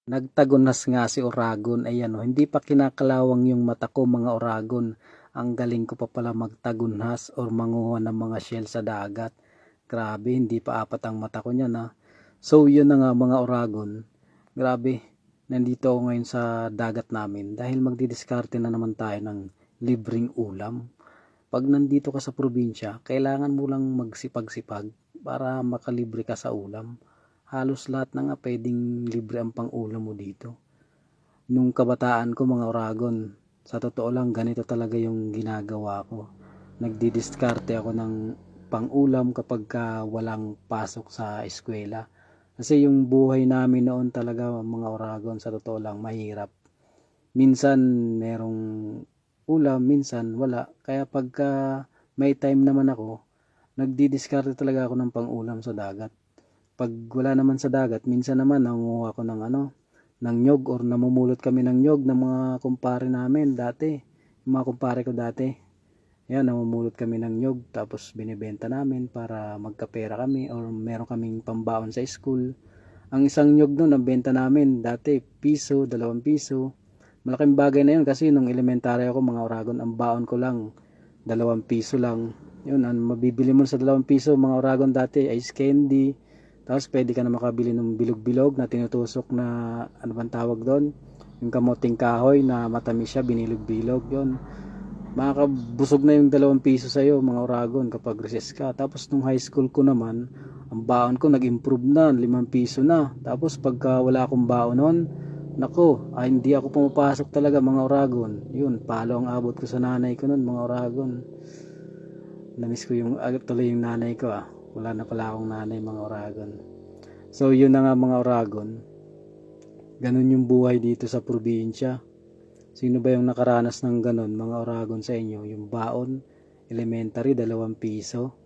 Nagtagunas nga si Oragon. Ayan o, hindi pa kinakalawang yung mata ko mga Oragon. Ang galing ko pa pala magtagunas or manguha ng mga shell sa dagat. Grabe, hindi pa apat ang mata ko niyan ha. So yun na nga mga Oragon. Grabe, nandito ako ngayon sa dagat namin dahil magdidiskarte na naman tayo ng libreng ulam. Pag nandito ka sa probinsya, kailangan mo lang magsipag-sipag para makalibre ka sa ulam. Halos lahat na nga pwedeng libre ang pang-ulam mo dito. Nung kabataan ko mga Oragon, sa totoo lang ganito talaga yung ginagawa ko. Nagdidiskarte ako ng pang-ulam kapag walang pasok sa eskwela. Kasi yung buhay namin noon talaga mga Oragon, sa totoo lang mahirap. Minsan merong ulam, minsan wala. Kaya pagka may time naman ako, nagdidiskarte talaga ako ng pang-ulam sa dagat. Pag wala naman sa dagat, minsan naman nangunguha ako ng nyog or namumulot kami ng nyog ng mga kumpare namin dati. Yung mga kumpare ko dati. Yan, namumulot kami ng nyog tapos binibenta namin para magkapera kami or meron kaming pambaon sa school. Ang isang nyog noon, ang benta namin dati piso, 2 piso. Malaking bagay na yun kasi nung elementary ako mga Oragon, ang baon ko lang 2 piso lang. Yun, ang mabibili mo sa 2 piso mga Oragon dati, ice candy. Tapos pwede ka na makabili ng bilog-bilog na tinutusok na, ano bang tawag doon? Yung kamoting kahoy na matamis siya, binilog-bilog. Yun. Makakabusog na yung 2 piso sa'yo mga Oragon kapag recess ka. Tapos nung high school ko naman, ang baon ko nag-improve na, 5 piso na. Tapos pagka wala akong baon noon, nako, hindi ako pumapasok talaga mga Oragon. Yun, palo ang abot ko sa nanay ko noon mga Oragon. Namiss ko yung tuloy yung nanay ko ah. Wala na pala akong nanay mga Oragon. So yun na nga mga Oragon. Ganun yung buhay dito sa probinsya. Sino ba yung nakaranas ng ganun mga Oragon sa inyo? Yung baon, elementary, 2 piso.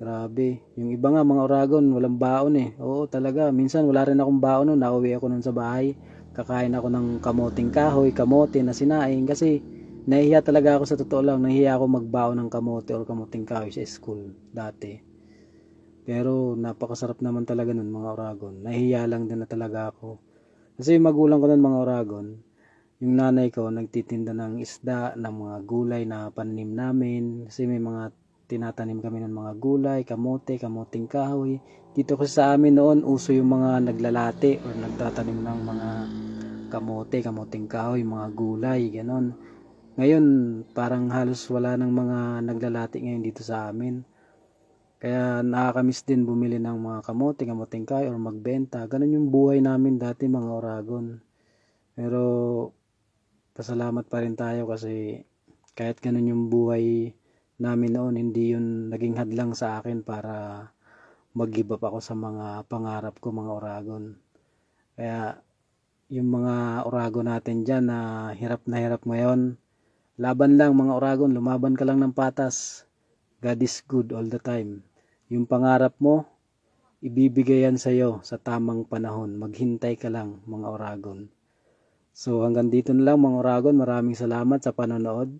Grabe. Yung iba nga mga Oragon, walang baon eh. Oo talaga. Minsan wala rin akong baon nun. Nauwi ako nun sa bahay. Kakain ako ng kamoting kahoy, kamote na sinaing. Kasi nahihiya talaga ako sa totoo lang. Nahihiya ako magbaon ng kamote or kamoting kahoy sa school dati. Pero napakasarap naman talaga nun mga Oragon. Nahihiya lang din na talaga ako. Kasi yung magulang ko nun mga Oragon, yung nanay ko nagtitinda ng isda, ng mga gulay na panim namin. Kasi may mga tinatanim kami ng mga gulay, kamote, kamoting kahoy. Dito kasi sa amin noon, uso yung mga naglalate or nagtatanim ng mga kamote, kamoting kahoy, mga gulay, ganon. Ngayon, parang halos wala ng mga naglalate ngayon dito sa amin. Kaya nakakamiss din bumili ng mga kamote, kamoting kahoy or magbenta. Ganun yung buhay namin dati mga Oragon. Pero pasalamat pa rin tayo kasi kahit ganun yung buhay namin noon, hindi yun naging hadlang sa akin para mag-give up ako sa mga pangarap ko mga Oragon. Kaya yung mga Oragon natin dyan na hirap ngayon, laban lang mga Oragon, lumaban ka lang ng patas. God is good all the time. Yung pangarap mo, ibibigay yan sa'yo sa tamang panahon. Maghintay ka lang mga Oragon. So hanggang dito na lang mga Oragon. Maraming salamat sa panonood.